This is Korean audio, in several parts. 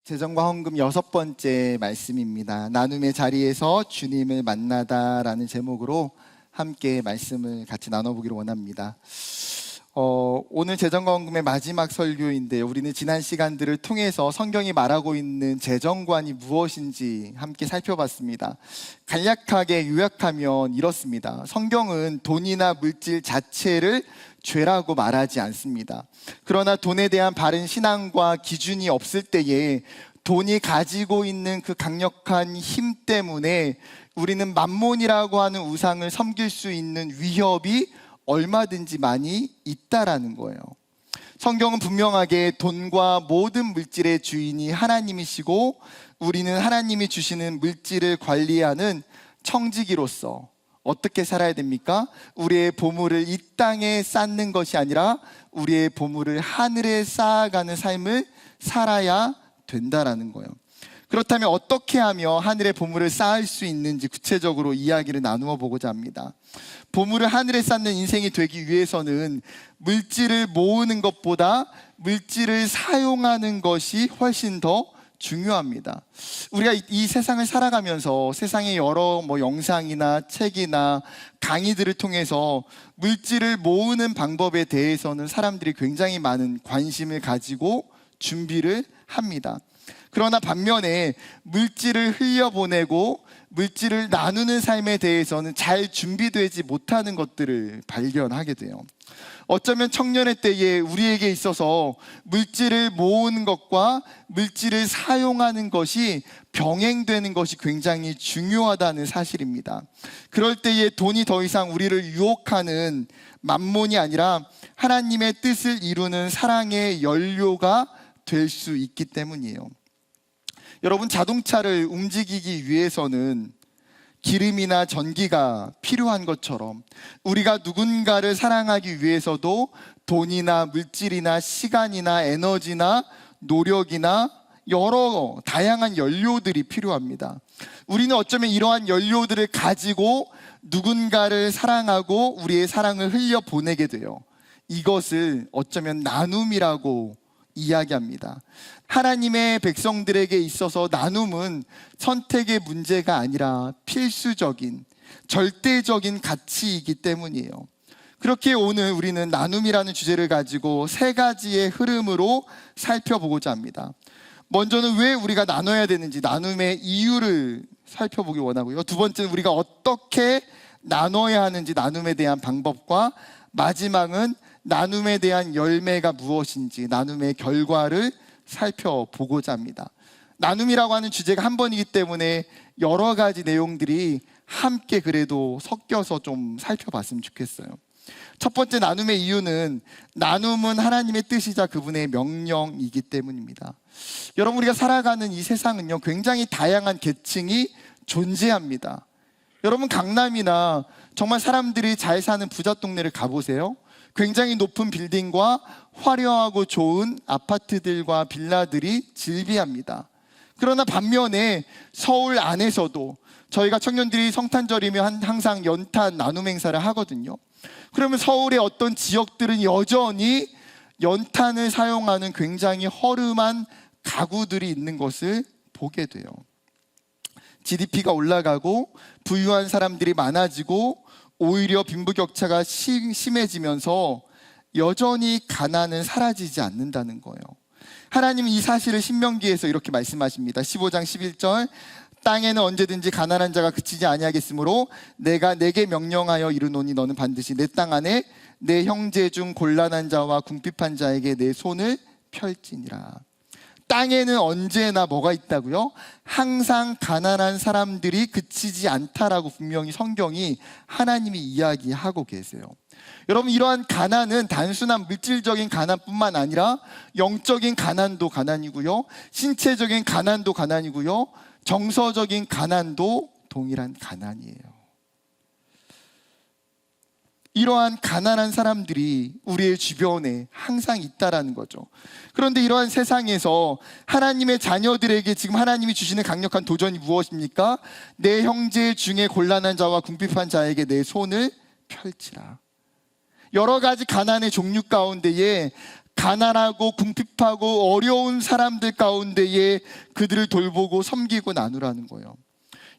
재정과 헌금 6번째 말씀입니다. 나눔의 자리에서 주님을 만나다라는 제목으로 함께 말씀을 같이 나눠보기를 원합니다. 오늘 재정과 헌금의 마지막 설교인데 우리는 지난 시간들을 통해서 성경이 말하고 있는 재정관이 무엇인지 함께 살펴봤습니다. 간략하게 요약하면 이렇습니다. 성경은 돈이나 물질 자체를 죄라고 말하지 않습니다. 그러나 돈에 대한 바른 신앙과 기준이 없을 때에 돈이 가지고 있는 그 강력한 힘 때문에 우리는 맘몬이라고 하는 우상을 섬길 수 있는 위협이 얼마든지 많이 있다라는 거예요. 성경은 분명하게 돈과 모든 물질의 주인이 하나님이시고 우리는 하나님이 주시는 물질을 관리하는 청지기로서 어떻게 살아야 됩니까? 우리의 보물을 이 땅에 쌓는 것이 아니라 우리의 보물을 하늘에 쌓아가는 삶을 살아야 된다라는 거예요. 그렇다면 어떻게 하며 하늘의 보물을 쌓을 수 있는지 구체적으로 이야기를 나누어 보고자 합니다. 보물을 하늘에 쌓는 인생이 되기 위해서는 물질을 모으는 것보다 물질을 사용하는 것이 훨씬 더 중요합니다. 우리가 이 세상을 살아가면서 세상의 여러 영상이나 책이나 강의들을 통해서 물질을 모으는 방법에 대해서는 사람들이 굉장히 많은 관심을 가지고 준비를 합니다. 그러나 반면에 물질을 흘려보내고 물질을 나누는 삶에 대해서는 잘 준비되지 못하는 것들을 발견하게 돼요. 어쩌면 청년의 때에 우리에게 있어서 물질을 모으는 것과 물질을 사용하는 것이 병행되는 것이 굉장히 중요하다는 사실입니다. 그럴 때에 돈이 더 이상 우리를 유혹하는 맘몬이 아니라 하나님의 뜻을 이루는 사랑의 연료가 될 수 있기 때문이에요. 여러분, 자동차를 움직이기 위해서는 기름이나 전기가 필요한 것처럼 우리가 누군가를 사랑하기 위해서도 돈이나 물질이나 시간이나 에너지나 노력이나 여러 다양한 연료들이 필요합니다. 우리는 어쩌면 이러한 연료들을 가지고 누군가를 사랑하고 우리의 사랑을 흘려보내게 돼요. 이것을 어쩌면 나눔이라고 이야기합니다. 하나님의 백성들에게 있어서 나눔은 선택의 문제가 아니라 필수적인, 절대적인 가치이기 때문이에요. 그렇게 오늘 우리는 나눔이라는 주제를 가지고 세 가지의 흐름으로 살펴보고자 합니다. 먼저는 왜 우리가 나눠야 되는지, 나눔의 이유를 살펴보기 원하고요. 두 번째는 우리가 어떻게 나눠야 하는지, 나눔에 대한 방법과 마지막은 나눔에 대한 열매가 무엇인지, 나눔의 결과를 살펴보고자 합니다. 나눔이라고 하는 주제가 한 번이기 때문에 여러 가지 내용들이 함께 그래도 섞여서 좀 살펴봤으면 좋겠어요. 첫 번째, 나눔의 이유는 나눔은 하나님의 뜻이자 그분의 명령이기 때문입니다. 여러분, 우리가 살아가는 이 세상은요, 굉장히 다양한 계층이 존재합니다. 여러분, 강남이나 정말 사람들이 잘 사는 부자 동네를 가보세요. 굉장히 높은 빌딩과 화려하고 좋은 아파트들과 빌라들이 즐비합니다. 그러나 반면에 서울 안에서도 저희가 청년들이 성탄절이면 항상 연탄 나눔 행사를 하거든요. 그러면 서울의 어떤 지역들은 여전히 연탄을 사용하는 굉장히 허름한 가구들이 있는 것을 보게 돼요. GDP가 올라가고 부유한 사람들이 많아지고 오히려 빈부격차가 심해지면서 여전히 가난은 사라지지 않는다는 거예요. 하나님은 이 사실을 신명기에서 이렇게 말씀하십니다. 15장 11절, 땅에는 언제든지 가난한 자가 그치지 아니하겠으므로 내가 내게 명령하여 이르노니 너는 반드시 내 땅 안에 내 형제 중 곤란한 자와 궁핍한 자에게 내 손을 펼지니라. 땅에는 언제나 뭐가 있다고요? 항상 가난한 사람들이 그치지 않다라고 분명히 성경이 하나님이 이야기하고 계세요. 여러분, 이러한 가난은 단순한 물질적인 가난뿐만 아니라 영적인 가난도 가난이고요, 신체적인 가난도 가난이고요, 정서적인 가난도 동일한 가난이에요. 이러한 가난한 사람들이 우리의 주변에 항상 있다라는 거죠. 그런데 이러한 세상에서 하나님의 자녀들에게 지금 하나님이 주시는 강력한 도전이 무엇입니까? 내 형제 중에 곤란한 자와 궁핍한 자에게 내 손을 펼치라. 여러 가지 가난의 종류 가운데에 가난하고 궁핍하고 어려운 사람들 가운데에 그들을 돌보고 섬기고 나누라는 거예요.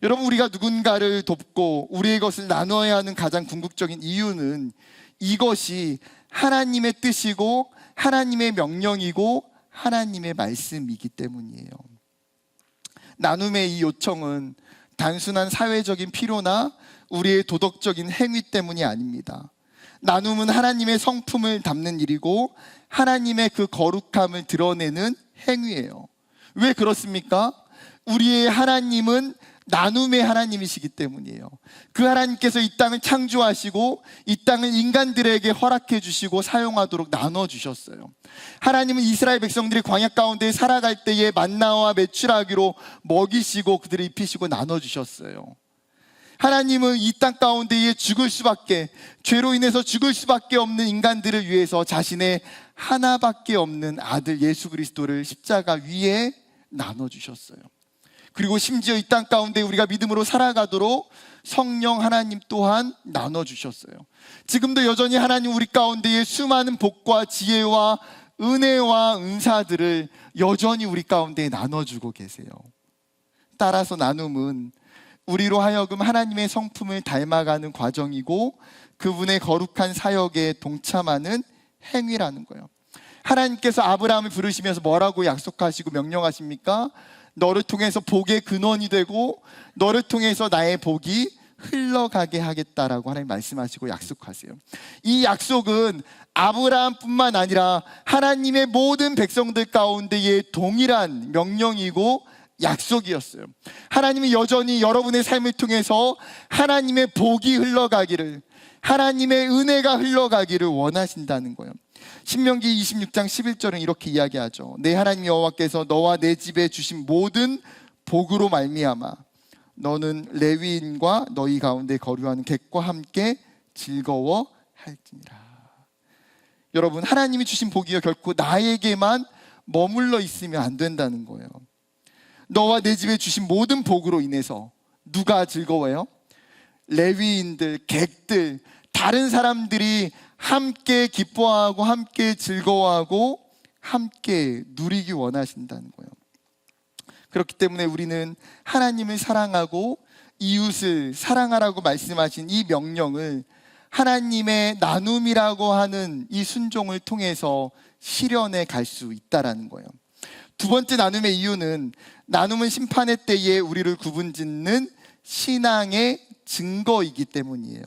여러분, 우리가 누군가를 돕고 우리의 것을 나눠야 하는 가장 궁극적인 이유는 이것이 하나님의 뜻이고 하나님의 명령이고 하나님의 말씀이기 때문이에요. 나눔의 이 요청은 단순한 사회적인 필요나 우리의 도덕적인 행위 때문이 아닙니다. 나눔은 하나님의 성품을 담는 일이고 하나님의 그 거룩함을 드러내는 행위예요. 왜 그렇습니까? 우리의 하나님은 나눔의 하나님이시기 때문이에요. 그 하나님께서 이 땅을 창조하시고 이 땅을 인간들에게 허락해 주시고 사용하도록 나눠 주셨어요. 하나님은 이스라엘 백성들이 광야 가운데 살아갈 때에 만나와 메추라기로 먹이시고 그들을 입히시고 나눠 주셨어요. 하나님은 이 땅 가운데에 죽을 수밖에, 죄로 인해서 죽을 수밖에 없는 인간들을 위해서 자신의 하나밖에 없는 아들 예수 그리스도를 십자가 위에 나눠 주셨어요. 그리고 심지어 이 땅 가운데 우리가 믿음으로 살아가도록 성령 하나님 또한 나눠주셨어요. 지금도 여전히 하나님 우리 가운데에 수많은 복과 지혜와 은혜와 은사들을 여전히 우리 가운데 나눠주고 계세요. 따라서 나눔은 우리로 하여금 하나님의 성품을 닮아가는 과정이고 그분의 거룩한 사역에 동참하는 행위라는 거예요. 하나님께서 아브라함을 부르시면서 뭐라고 약속하시고 명령하십니까? 너를 통해서 복의 근원이 되고 너를 통해서 나의 복이 흘러가게 하겠다라고 하나님 말씀하시고 약속하세요. 이 약속은 아브라함뿐만 아니라 하나님의 모든 백성들 가운데의 동일한 명령이고 약속이었어요. 하나님이 여전히 여러분의 삶을 통해서 하나님의 복이 흘러가기를, 하나님의 은혜가 흘러가기를 원하신다는 거예요. 신명기 26장 11절은 이렇게 이야기하죠. 내 하나님 여호와께서 너와 내 집에 주신 모든 복으로 말미암아 너는 레위인과 너희 가운데 거류하는 객과 함께 즐거워할지니라. 여러분, 하나님이 주신 복이요 결코 나에게만 머물러 있으면 안 된다는 거예요. 너와 내 집에 주신 모든 복으로 인해서 누가 즐거워요? 레위인들, 객들, 다른 사람들이 함께 기뻐하고 함께 즐거워하고 함께 누리기 원하신다는 거예요. 그렇기 때문에 우리는 하나님을 사랑하고 이웃을 사랑하라고 말씀하신 이 명령을 하나님의 나눔이라고 하는 이 순종을 통해서 실현해 갈 수 있다라는 거예요. 두 번째 나눔의 이유는 나눔은 심판의 때에 우리를 구분짓는 신앙의 증거이기 때문이에요.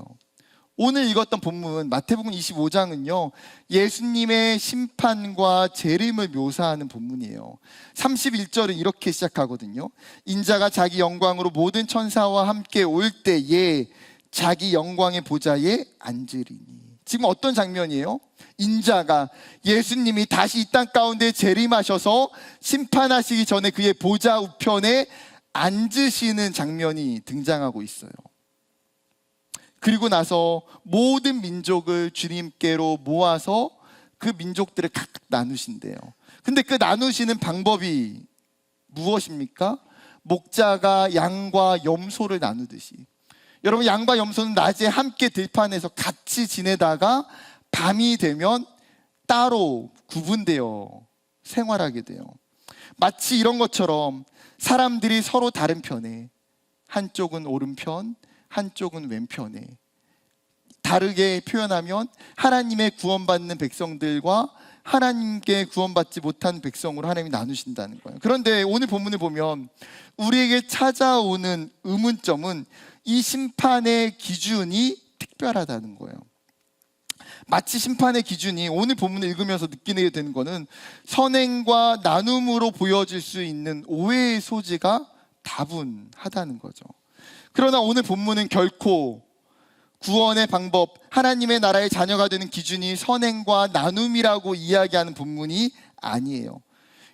오늘 읽었던 본문 마태복음 25장은요 예수님의 심판과 재림을 묘사하는 본문이에요. 31절은 이렇게 시작하거든요. 인자가 자기 영광으로 모든 천사와 함께 올 때에 자기 영광의 보좌에 앉으리니. 지금 어떤 장면이에요? 인자가, 예수님이 다시 이 땅 가운데 재림하셔서 심판하시기 전에 그의 보좌 우편에 앉으시는 장면이 등장하고 있어요. 그리고 나서 모든 민족을 주님께로 모아서 그 민족들을 각각 나누신대요. 근데 그 나누시는 방법이 무엇입니까? 목자가 양과 염소를 나누듯이. 여러분, 양과 염소는 낮에 함께 들판에서 같이 지내다가 밤이 되면 따로 구분되어 생활하게 돼요. 마치 이런 것처럼 사람들이 서로 다른 편에, 한쪽은 오른편, 한쪽은 왼편에, 다르게 표현하면 하나님의 구원받는 백성들과 하나님께 구원받지 못한 백성으로 하나님이 나누신다는 거예요. 그런데 오늘 본문을 보면 우리에게 찾아오는 의문점은 이 심판의 기준이 특별하다는 거예요. 마치 심판의 기준이 오늘 본문을 읽으면서 느끼게 되는 거는 선행과 나눔으로 보여질 수 있는 오해의 소지가 다분하다는 거죠. 그러나 오늘 본문은 결코 구원의 방법, 하나님의 나라의 자녀가 되는 기준이 선행과 나눔이라고 이야기하는 본문이 아니에요.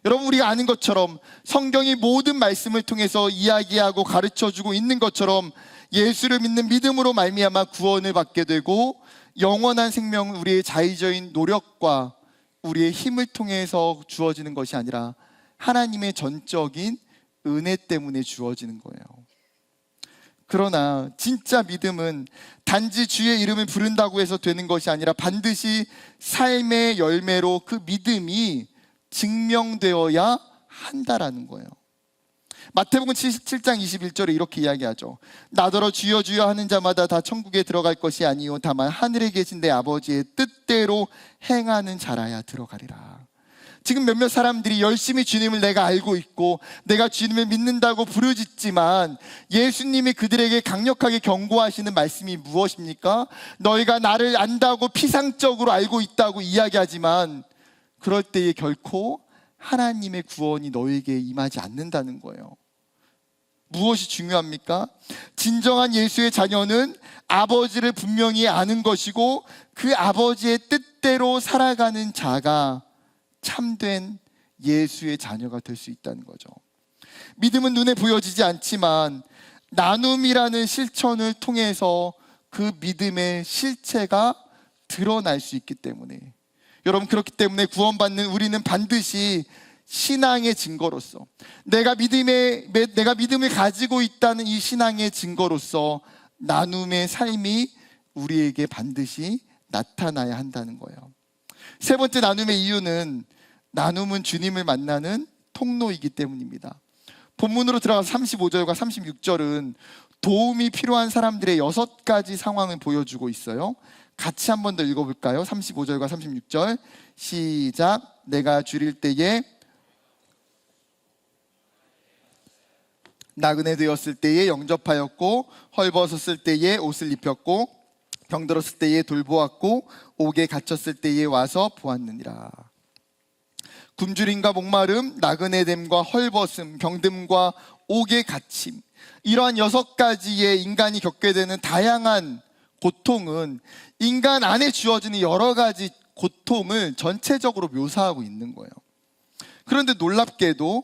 여러분, 우리가 아는 것처럼 성경이 모든 말씀을 통해서 이야기하고 가르쳐주고 있는 것처럼 예수를 믿는 믿음으로 말미암아 구원을 받게 되고 영원한 생명은 우리의 자의적인 노력과 우리의 힘을 통해서 주어지는 것이 아니라 하나님의 전적인 은혜 때문에 주어지는 거예요. 그러나 진짜 믿음은 단지 주의 이름을 부른다고 해서 되는 것이 아니라 반드시 삶의 열매로 그 믿음이 증명되어야 한다라는 거예요. 마태복음 7장 21절에 이렇게 이야기하죠. 나더러 주여 주여 하는 자마다 다 천국에 들어갈 것이 아니요 다만 하늘에 계신 내 아버지의 뜻대로 행하는 자라야 들어가리라. 지금 몇몇 사람들이 열심히 주님을 내가 알고 있고 내가 주님을 믿는다고 부르짖지만 예수님이 그들에게 강력하게 경고하시는 말씀이 무엇입니까? 너희가 나를 안다고 피상적으로 알고 있다고 이야기하지만 그럴 때에 결코 하나님의 구원이 너에게 임하지 않는다는 거예요. 무엇이 중요합니까? 진정한 예수의 자녀는 아버지를 분명히 아는 것이고 그 아버지의 뜻대로 살아가는 자가 참된 예수의 자녀가 될 수 있다는 거죠. 믿음은 눈에 보여지지 않지만 나눔이라는 실천을 통해서 그 믿음의 실체가 드러날 수 있기 때문에, 여러분, 그렇기 때문에 구원받는 우리는 반드시 신앙의 증거로서 내가 믿음을 가지고 있다는 이 신앙의 증거로서 나눔의 삶이 우리에게 반드시 나타나야 한다는 거예요. 세 번째 나눔의 이유는 나눔은 주님을 만나는 통로이기 때문입니다. 본문으로 들어가서 35절과 36절은 도움이 필요한 사람들의 6가지 상황을 보여주고 있어요. 같이 한 번 더 읽어볼까요? 35절과 36절 시작. 내가 줄일 때에 나그네 되었을 때에 영접하였고 헐벗었을 때에 옷을 입혔고 병들었을 때에 돌보았고 옥에 갇혔을 때에 와서 보았느니라. 굶주림과 목마름, 나그네됨과 헐벗음, 병듦과 옥에 갇힘, 이러한 6가지의 인간이 겪게 되는 다양한 고통은 인간 안에 주어지는 여러 가지 고통을 전체적으로 묘사하고 있는 거예요. 그런데 놀랍게도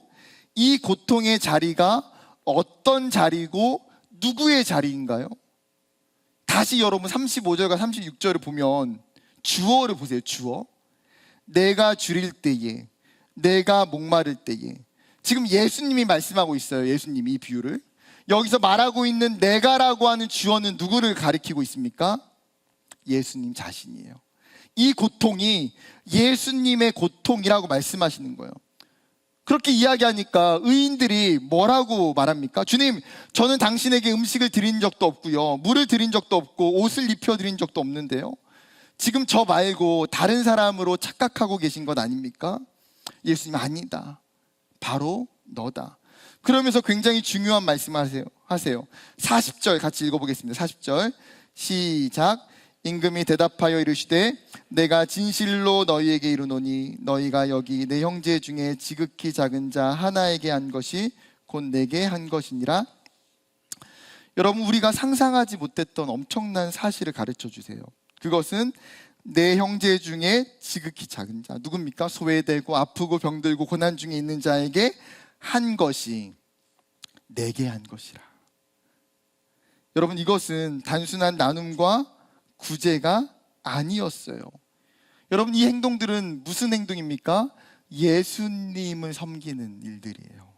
이 고통의 자리가 어떤 자리고 누구의 자리인가요? 다시 여러분 35절과 36절을 보면 주어를 보세요. 주어. 내가 줄일 때에, 내가 목마를 때에. 지금 예수님이 말씀하고 있어요. 예수님이 이 비유를. 여기서 말하고 있는 내가라고 하는 주어는 누구를 가리키고 있습니까? 예수님 자신이에요. 이 고통이 예수님의 고통이라고 말씀하시는 거예요. 그렇게 이야기하니까 의인들이 뭐라고 말합니까? 주님, 저는 당신에게 음식을 드린 적도 없고요, 물을 드린 적도 없고 옷을 입혀드린 적도 없는데요, 지금 저 말고 다른 사람으로 착각하고 계신 것 아닙니까? 예수님, 아니다, 바로 너다. 그러면서 굉장히 중요한 말씀을 하세요. 40절 같이 읽어보겠습니다. 40절 시작. 임금이 대답하여 이르시되 내가 진실로 너희에게 이르노니 너희가 여기 내 형제 중에 지극히 작은 자 하나에게 한 것이 곧 내게 한 것이니라. 여러분, 우리가 상상하지 못했던 엄청난 사실을 가르쳐 주세요. 그것은 내 형제 중에 지극히 작은 자, 누굽니까? 소외되고 아프고 병들고 고난 중에 있는 자에게 한 것이 내게 한 것이라. 여러분, 이것은 단순한 나눔과 구제가 아니었어요. 여러분, 이 행동들은 무슨 행동입니까? 예수님을 섬기는 일들이에요.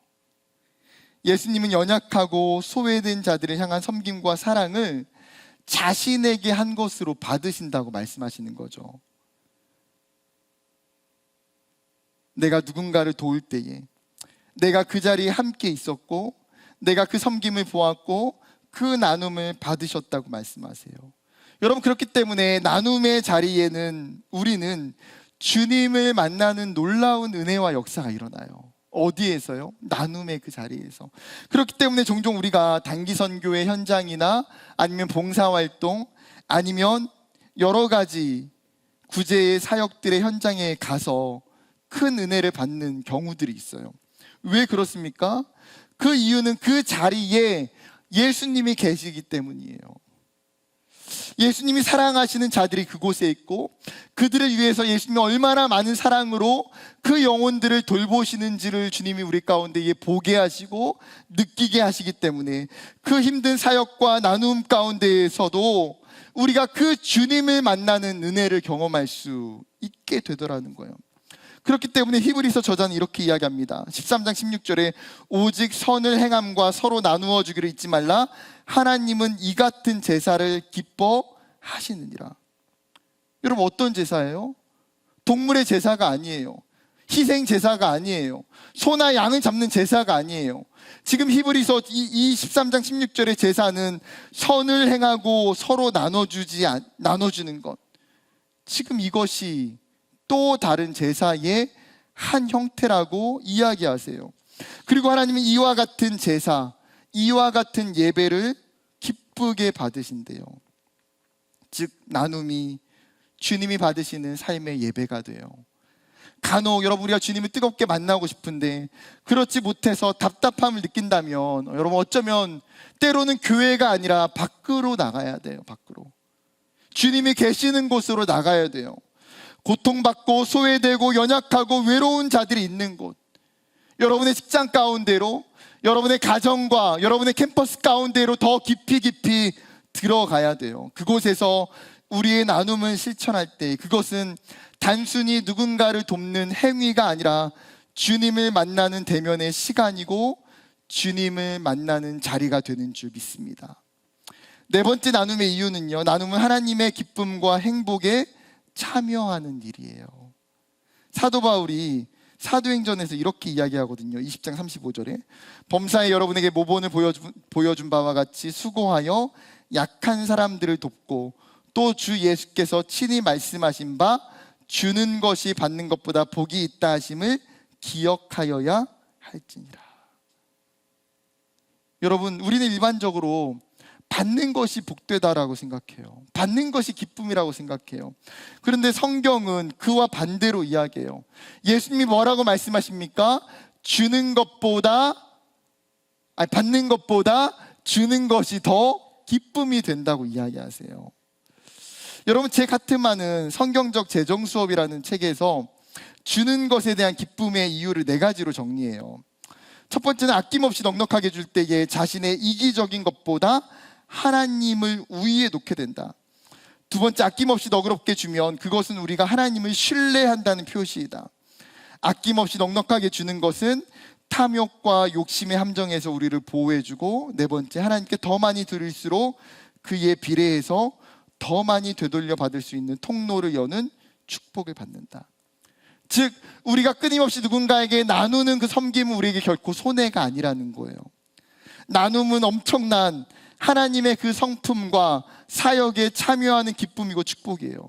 예수님은 연약하고 소외된 자들을 향한 섬김과 사랑을 자신에게 한 것으로 받으신다고 말씀하시는 거죠. 내가 누군가를 도울 때에 내가 그 자리에 함께 있었고 내가 그 섬김을 보았고 그 나눔을 받으셨다고 말씀하세요. 여러분, 그렇기 때문에 나눔의 자리에는 우리는 주님을 만나는 놀라운 은혜와 역사가 일어나요. 어디에서요? 나눔의 그 자리에서. 그렇기 때문에 종종 우리가 단기 선교의 현장이나 아니면 봉사활동 아니면 여러 가지 구제의 사역들의 현장에 가서 큰 은혜를 받는 경우들이 있어요. 왜 그렇습니까? 그 이유는 그 자리에 예수님이 계시기 때문이에요. 예수님이 사랑하시는 자들이 그곳에 있고 그들을 위해서 예수님이 얼마나 많은 사랑으로 그 영혼들을 돌보시는지를 주님이 우리 가운데 보게 하시고 느끼게 하시기 때문에 그 힘든 사역과 나눔 가운데에서도 우리가 그 주님을 만나는 은혜를 경험할 수 있게 되더라는 거예요. 그렇기 때문에 히브리서 저자는 이렇게 이야기합니다. 13장 16절에 오직 선을 행함과 서로 나누어 주기를 잊지 말라. 하나님은 이 같은 제사를 기뻐하시느니라. 여러분, 어떤 제사예요? 동물의 제사가 아니에요. 희생 제사가 아니에요. 소나 양을 잡는 제사가 아니에요. 지금 히브리서 이 13장 16절의 제사는 선을 행하고 서로 나눠주는 것. 지금 이것이 또 다른 제사의 한 형태라고 이야기하세요. 그리고 하나님은 이와 같은 제사, 이와 같은 예배를 기쁘게 받으신대요. 즉 나눔이 주님이 받으시는 삶의 예배가 돼요. 간혹 여러분, 우리가 주님을 뜨겁게 만나고 싶은데 그렇지 못해서 답답함을 느낀다면, 여러분 어쩌면 때로는 교회가 아니라 밖으로 나가야 돼요. 밖으로, 주님이 계시는 곳으로 나가야 돼요. 고통받고 소외되고 연약하고 외로운 자들이 있는 곳, 여러분의 직장 가운데로, 여러분의 가정과 여러분의 캠퍼스 가운데로 더 깊이 들어가야 돼요. 그곳에서 우리의 나눔을 실천할 때 그것은 단순히 누군가를 돕는 행위가 아니라 주님을 만나는 대면의 시간이고 주님을 만나는 자리가 되는 줄 믿습니다. 네 번째 나눔의 이유는요, 나눔은 하나님의 기쁨과 행복에 참여하는 일이에요. 사도 바울이 사도행전에서 이렇게 이야기하거든요. 20장 35절에 범사에 여러분에게 모본을 보여준 바와 같이 수고하여 약한 사람들을 돕고 또 주 예수께서 친히 말씀하신 바 주는 것이 받는 것보다 복이 있다 하심을 기억하여야 할지니라. 여러분, 우리는 일반적으로 받는 것이 복되다라고 생각해요. 받는 것이 기쁨이라고 생각해요. 그런데 성경은 그와 반대로 이야기해요. 예수님이 뭐라고 말씀하십니까? 받는 것보다 주는 것이 더 기쁨이 된다고 이야기하세요. 여러분, 제 카트만은 성경적 재정 수업이라는 책에서 주는 것에 대한 기쁨의 이유를 4가지로 정리해요. 첫 번째는 아낌없이 넉넉하게 줄 때에 자신의 이기적인 것보다 하나님을 우위에 놓게 된다. 두 번째, 아낌없이 너그럽게 주면 그것은 우리가 하나님을 신뢰한다는 표시이다. 아낌없이 넉넉하게 주는 것은 탐욕과 욕심의 함정에서 우리를 보호해주고, 네 번째, 하나님께 더 많이 드릴수록 그에 비례해서 더 많이 되돌려 받을 수 있는 통로를 여는 축복을 받는다. 즉 우리가 끊임없이 누군가에게 나누는 그 섬김은 우리에게 결코 손해가 아니라는 거예요. 나눔은 엄청난 하나님의 그 성품과 사역에 참여하는 기쁨이고 축복이에요.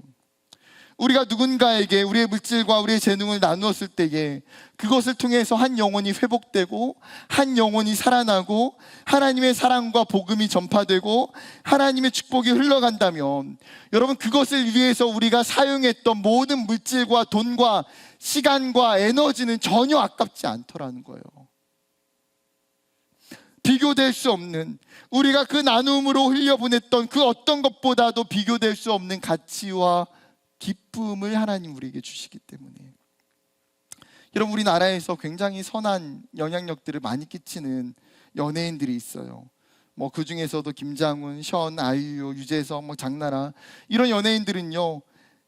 우리가 누군가에게 우리의 물질과 우리의 재능을 나누었을 때에 그것을 통해서 한 영혼이 회복되고 한 영혼이 살아나고 하나님의 사랑과 복음이 전파되고 하나님의 축복이 흘러간다면, 여러분, 그것을 위해서 우리가 사용했던 모든 물질과 돈과 시간과 에너지는 전혀 아깝지 않더라는 거예요. 비교될 수 없는, 우리가 그 나눔으로 흘려보냈던 그 어떤 것보다도 비교될 수 없는 가치와 기쁨을 하나님 우리에게 주시기 때문에, 여러분, 우리나라에서 굉장히 선한 영향력들을 많이 끼치는 연예인들이 있어요. 그 중에서도 김장훈, 션, 아이유, 유재석, 장나라, 이런 연예인들은요,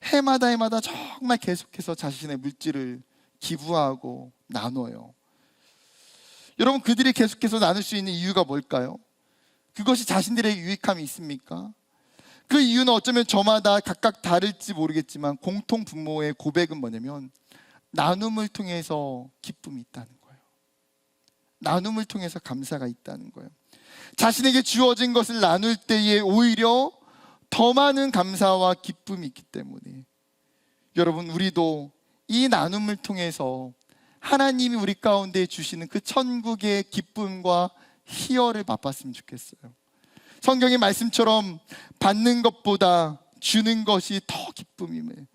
해마다 정말 계속해서 자신의 물질을 기부하고 나눠요. 여러분, 그들이 계속해서 나눌 수 있는 이유가 뭘까요? 그것이 자신들에게 유익함이 있습니까? 그 이유는 어쩌면 저마다 각각 다를지 모르겠지만 공통 분모의 고백은 뭐냐면, 나눔을 통해서 기쁨이 있다는 거예요. 나눔을 통해서 감사가 있다는 거예요. 자신에게 주어진 것을 나눌 때에 오히려 더 많은 감사와 기쁨이 있기 때문에, 여러분, 우리도 이 나눔을 통해서 하나님이 우리 가운데 주시는 그 천국의 기쁨과 희열을 맛봤으면 좋겠어요. 성경의 말씀처럼 받는 것보다 주는 것이 더 기쁨임을,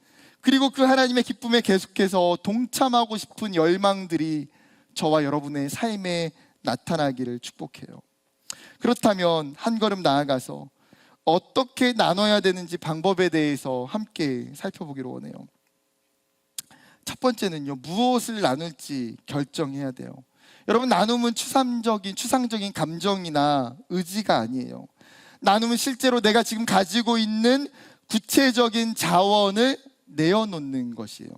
그리고 그 하나님의 기쁨에 계속해서 동참하고 싶은 열망들이 저와 여러분의 삶에 나타나기를 축복해요. 그렇다면 한 걸음 나아가서 어떻게 나눠야 되는지 방법에 대해서 함께 살펴보기로 원해요. 첫 번째는요, 무엇을 나눌지 결정해야 돼요. 여러분, 나눔은 추상적인 감정이나 의지가 아니에요. 나눔은 실제로 내가 지금 가지고 있는 구체적인 자원을 내어놓는 것이에요.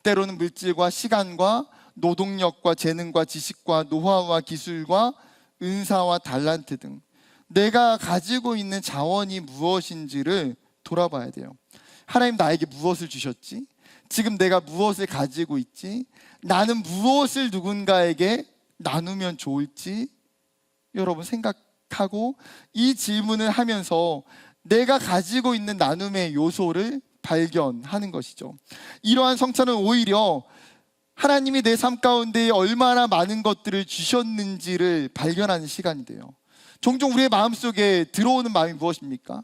때로는 물질과 시간과 노동력과 재능과 지식과 노하우와 기술과 은사와 달란트 등 내가 가지고 있는 자원이 무엇인지를 돌아봐야 돼요. 하나님 나에게 무엇을 주셨지? 지금 내가 무엇을 가지고 있지? 나는 무엇을 누군가에게 나누면 좋을지? 여러분 생각하고 이 질문을 하면서 내가 가지고 있는 나눔의 요소를 발견하는 것이죠. 이러한 성찬은 오히려 하나님이 내 삶 가운데 얼마나 많은 것들을 주셨는지를 발견하는 시간이 돼요. 종종 우리의 마음속에 들어오는 마음이 무엇입니까?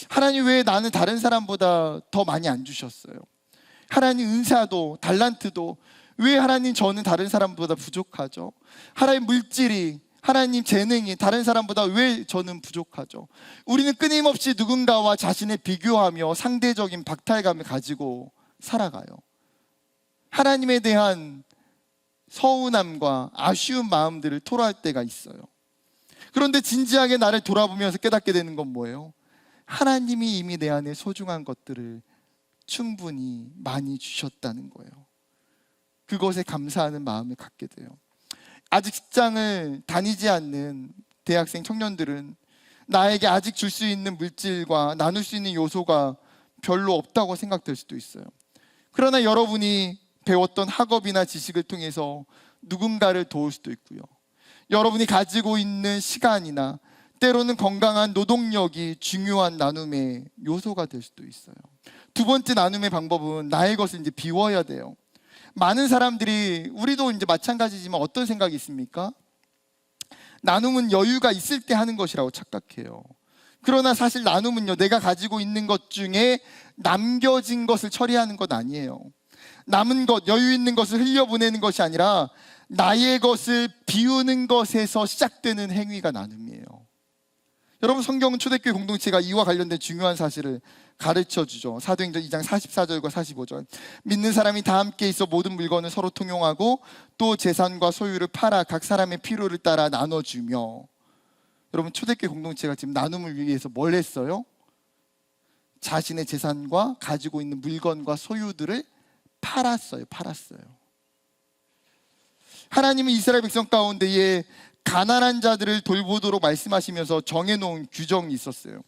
하나님 왜 나는 다른 사람보다 더 많이 안 주셨어요? 하나님 은사도 달란트도 왜 하나님 저는 다른 사람보다 부족하죠? 하나님 물질이 하나님 재능이 다른 사람보다 왜 저는 부족하죠? 우리는 끊임없이 누군가와 자신을 비교하며 상대적인 박탈감을 가지고 살아가요. 하나님에 대한 서운함과 아쉬운 마음들을 토로할 때가 있어요. 그런데 진지하게 나를 돌아보면서 깨닫게 되는 건 뭐예요? 하나님이 이미 내 안에 소중한 것들을 충분히 많이 주셨다는 거예요. 그것에 감사하는 마음을 갖게 돼요. 아직 직장을 다니지 않는 대학생 청년들은 나에게 아직 줄 수 있는 물질과 나눌 수 있는 요소가 별로 없다고 생각될 수도 있어요. 그러나 여러분이 배웠던 학업이나 지식을 통해서 누군가를 도울 수도 있고요. 여러분이 가지고 있는 시간이나 때로는 건강한 노동력이 중요한 나눔의 요소가 될 수도 있어요. 두 번째 나눔의 방법은 나의 것을 이제 비워야 돼요. 많은 사람들이 우리도 이제 마찬가지지만 어떤 생각이 있습니까? 나눔은 여유가 있을 때 하는 것이라고 착각해요. 그러나 사실 나눔은요, 내가 가지고 있는 것 중에 남겨진 것을 처리하는 것 아니에요. 남은 것, 여유 있는 것을 흘려보내는 것이 아니라 나의 것을 비우는 것에서 시작되는 행위가 나눔이에요. 여러분, 성경은 초대교회 공동체가 이와 관련된 중요한 사실을 가르쳐주죠. 사도행전 2장 44절과 45절. 믿는 사람이 다 함께 있어 모든 물건을 서로 통용하고 또 재산과 소유를 팔아 각 사람의 필요를 따라 나눠주며. 여러분, 초대교회 공동체가 지금 나눔을 위해서 뭘 했어요? 자신의 재산과 가지고 있는 물건과 소유들을 팔았어요. 하나님은 이스라엘 백성 가운데에 가난한 자들을 돌보도록 말씀하시면서 정해놓은 규정이 있었어요.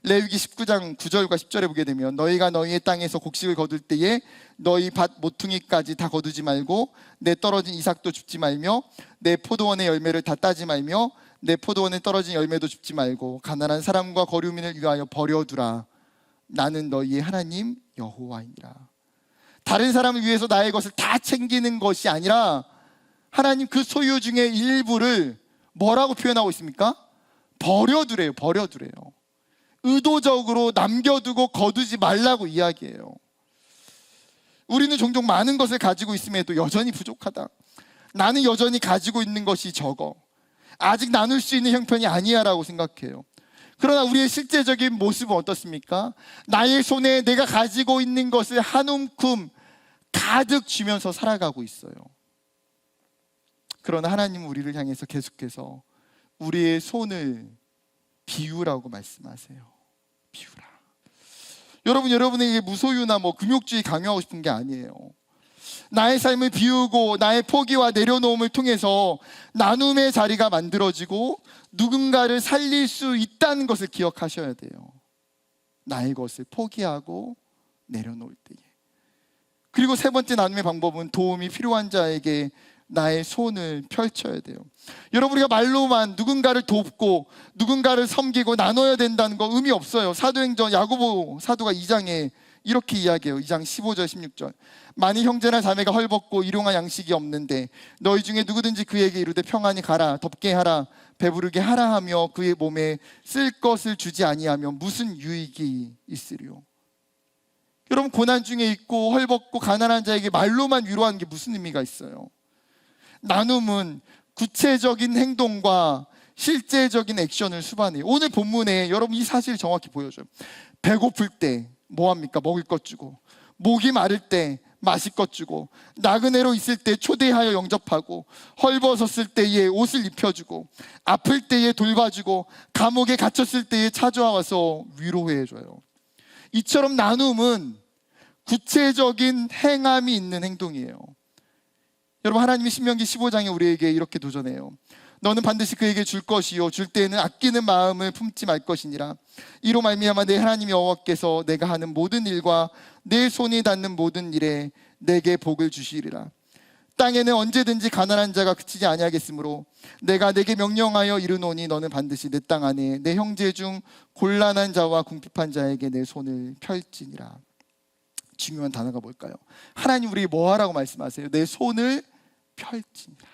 레위기 19장 9절과 10절에 보게 되면 너희가 너희의 땅에서 곡식을 거둘 때에 너희 밭 모퉁이까지 다 거두지 말고 내 떨어진 이삭도 줍지 말며 내 포도원의 열매를 다 따지 말며 내 포도원에 떨어진 열매도 줍지 말고 가난한 사람과 거류민을 위하여 버려두라. 나는 너희의 하나님 여호와이니라. 다른 사람을 위해서 나의 것을 다 챙기는 것이 아니라 하나님 그 소유 중에 일부를 뭐라고 표현하고 있습니까? 버려두래요. 의도적으로 남겨두고 거두지 말라고 이야기해요. 우리는 종종 많은 것을 가지고 있음에도 여전히 부족하다. 나는 여전히 가지고 있는 것이 적어. 아직 나눌 수 있는 형편이 아니야 라고 생각해요. 그러나 우리의 실제적인 모습은 어떻습니까? 나의 손에 내가 가지고 있는 것을 한 움큼 가득 쥐면서 살아가고 있어요. 그러나 하나님은 우리를 향해서 계속해서 우리의 손을 비우라고 말씀하세요. 비우라. 여러분에게 무소유나 금욕주의 강요하고 싶은 게 아니에요. 나의 삶을 비우고 나의 포기와 내려놓음을 통해서 나눔의 자리가 만들어지고 누군가를 살릴 수 있다는 것을 기억하셔야 돼요. 나의 것을 포기하고 내려놓을 때에. 그리고 세 번째 나눔의 방법은 도움이 필요한 자에게 나의 손을 펼쳐야 돼요. 여러분, 우리가 말로만 누군가를 돕고 누군가를 섬기고 나눠야 된다는 거 의미 없어요. 사도행전 야고보 사도가 2장에 이렇게 이야기해요. 2장 15절 16절. 만일 형제나 자매가 헐벗고 일용할 양식이 없는데 너희 중에 누구든지 그에게 이르되 평안히 가라, 덥게 하라, 배부르게 하라 하며 그의 몸에 쓸 것을 주지 아니하면 무슨 유익이 있으리요? 여러분, 고난 중에 있고 헐벗고 가난한 자에게 말로만 위로하는 게 무슨 의미가 있어요? 나눔은 구체적인 행동과 실제적인 액션을 수반해요. 오늘 본문에 여러분 이 사실 정확히 보여줘요. 배고플 때 뭐합니까? 먹을 것 주고, 목이 마를 때 마실 것 주고, 나그네로 있을 때 초대하여 영접하고, 헐벗었을 때에 옷을 입혀주고, 아플 때에 돌봐주고, 감옥에 갇혔을 때에 찾아와서 위로해줘요. 이처럼 나눔은 구체적인 행함이 있는 행동이에요. 여러분, 하나님이 신명기 15장에 우리에게 이렇게 도전해요. 너는 반드시 그에게 줄 것이요 줄 때에는 아끼는 마음을 품지 말 것이니라. 이로 말미암아 내 하나님 여호와께서 내가 하는 모든 일과 내 손이 닿는 모든 일에 내게 복을 주시리라. 땅에는 언제든지 가난한 자가 그치지 아니하겠으므로 내가 내게 명령하여 이르노니 너는 반드시 내 땅 안에 내 형제 중 곤란한 자와 궁핍한 자에게 내 손을 펼지니라. 중요한 단어가 뭘까요? 하나님 우리에게 뭐 하라고 말씀하세요? 내 손을 펼지니라.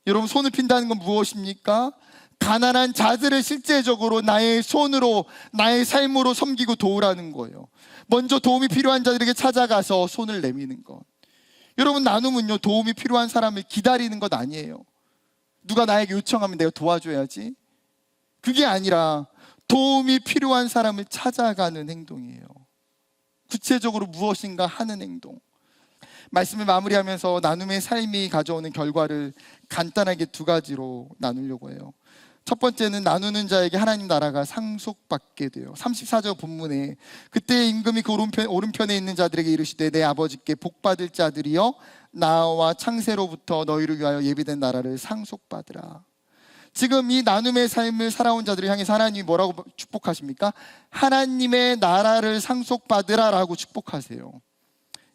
여러분, 손을 핀다는 건 무엇입니까? 가난한 자들을 실제적으로 나의 손으로, 나의 삶으로 섬기고 도우라는 거예요. 먼저 도움이 필요한 자들에게 찾아가서 손을 내미는 것. 여러분, 나눔은요, 도움이 필요한 사람을 기다리는 것 아니에요. 누가 나에게 요청하면 내가 도와줘야지. 그게 아니라 도움이 필요한 사람을 찾아가는 행동이에요. 구체적으로 무엇인가 하는 행동. 말씀을 마무리하면서 나눔의 삶이 가져오는 결과를 간단하게 두 가지로 나누려고 해요. 첫 번째는 나누는 자에게 하나님 나라가 상속받게 돼요. 34절 본문에 그때 임금이 그 오른편에 있는 자들에게 이르시되 내 아버지께 복받을 자들이여 나와 창세로부터 너희를 위하여 예비된 나라를 상속받으라. 지금 이 나눔의 삶을 살아온 자들을 향해서 하나님이 뭐라고 축복하십니까? 하나님의 나라를 상속받으라 라고 축복하세요.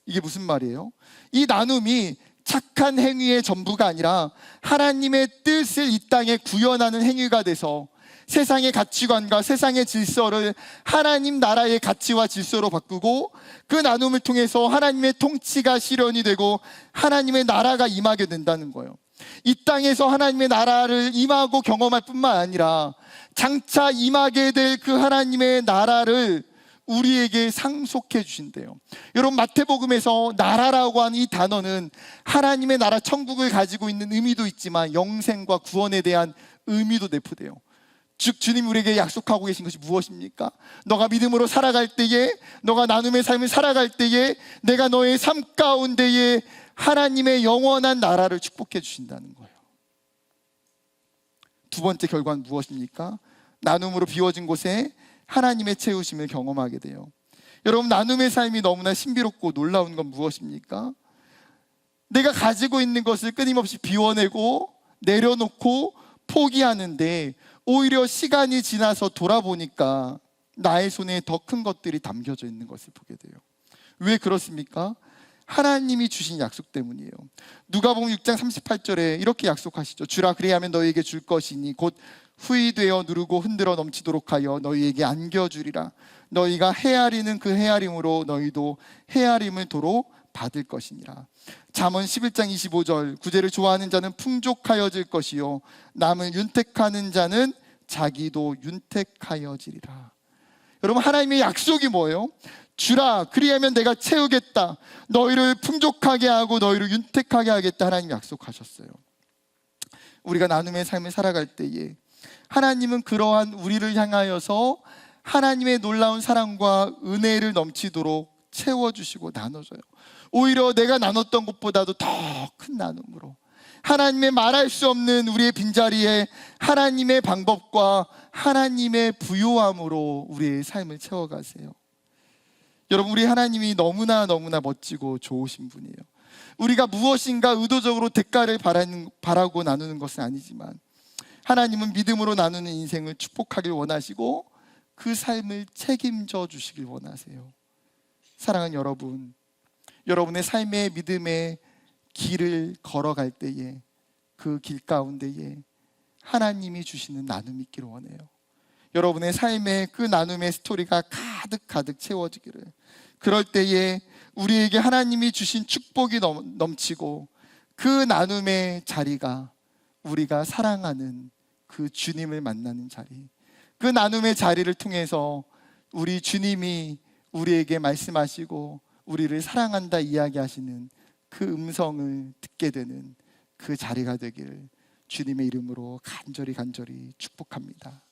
이게 무슨 말이에요? 이 나눔이 착한 행위의 전부가 아니라 하나님의 뜻을 이 땅에 구현하는 행위가 돼서 세상의 가치관과 세상의 질서를 하나님 나라의 가치와 질서로 바꾸고 그 나눔을 통해서 하나님의 통치가 실현이 되고 하나님의 나라가 임하게 된다는 거예요. 이 땅에서 하나님의 나라를 임하고 경험할 뿐만 아니라 장차 임하게 될 그 하나님의 나라를 우리에게 상속해 주신대요. 여러분, 마태복음에서 나라라고 하는 이 단어는 하나님의 나라 천국을 가지고 있는 의미도 있지만 영생과 구원에 대한 의미도 내포돼요. 즉 주님 우리에게 약속하고 계신 것이 무엇입니까? 너가 믿음으로 살아갈 때에, 너가 나눔의 삶을 살아갈 때에 내가 너의 삶 가운데에 하나님의 영원한 나라를 축복해 주신다는 거예요. 두 번째 결과는 무엇입니까? 나눔으로 비워진 곳에 하나님의 채우심을 경험하게 돼요. 여러분, 나눔의 삶이 너무나 신비롭고 놀라운 건 무엇입니까? 내가 가지고 있는 것을 끊임없이 비워내고 내려놓고 포기하는데 오히려 시간이 지나서 돌아보니까 나의 손에 더 큰 것들이 담겨져 있는 것을 보게 돼요. 왜 그렇습니까? 하나님이 주신 약속 때문이에요. 누가복음 6장 38절에 이렇게 약속하시죠. 주라 그리하면 너희에게 줄 것이니 곧 후이되어 누르고 흔들어 넘치도록 하여 너희에게 안겨주리라. 너희가 헤아리는 그 헤아림으로 너희도 헤아림을 도로 받을 것이니라. 잠언 11장 25절 구제를 좋아하는 자는 풍족하여질 것이요 남을 윤택하는 자는 자기도 윤택하여지리라. 여러분, 하나님의 약속이 뭐예요? 주라 그리하면 내가 채우겠다. 너희를 풍족하게 하고 너희를 윤택하게 하겠다. 하나님이 약속하셨어요. 우리가 나눔의 삶을 살아갈 때에 하나님은 그러한 우리를 향하여서 하나님의 놀라운 사랑과 은혜를 넘치도록 채워주시고 나눠줘요. 오히려 내가 나눴던 것보다도 더 큰 나눔으로 하나님의 말할 수 없는 우리의 빈자리에 하나님의 방법과 하나님의 부요함으로 우리의 삶을 채워가세요. 여러분, 우리 하나님이 너무나 멋지고 좋으신 분이에요. 우리가 무엇인가 의도적으로 대가를 바라고 나누는 것은 아니지만 하나님은 믿음으로 나누는 인생을 축복하길 원하시고 그 삶을 책임져 주시길 원하세요. 사랑하는 여러분, 여러분의 삶의 믿음의 길을 걸어갈 때에 그 길 가운데에 하나님이 주시는 나눔이 있기를 원해요. 여러분의 삶에 그 나눔의 스토리가 가득 채워지기를. 그럴 때에 우리에게 하나님이 주신 축복이 넘치고 그 나눔의 자리가 우리가 사랑하는 그 주님을 만나는 자리, 그 나눔의 자리를 통해서 우리 주님이 우리에게 말씀하시고 우리를 사랑한다 이야기하시는 그 음성을 듣게 되는 그 자리가 되기를 주님의 이름으로 간절히 축복합니다.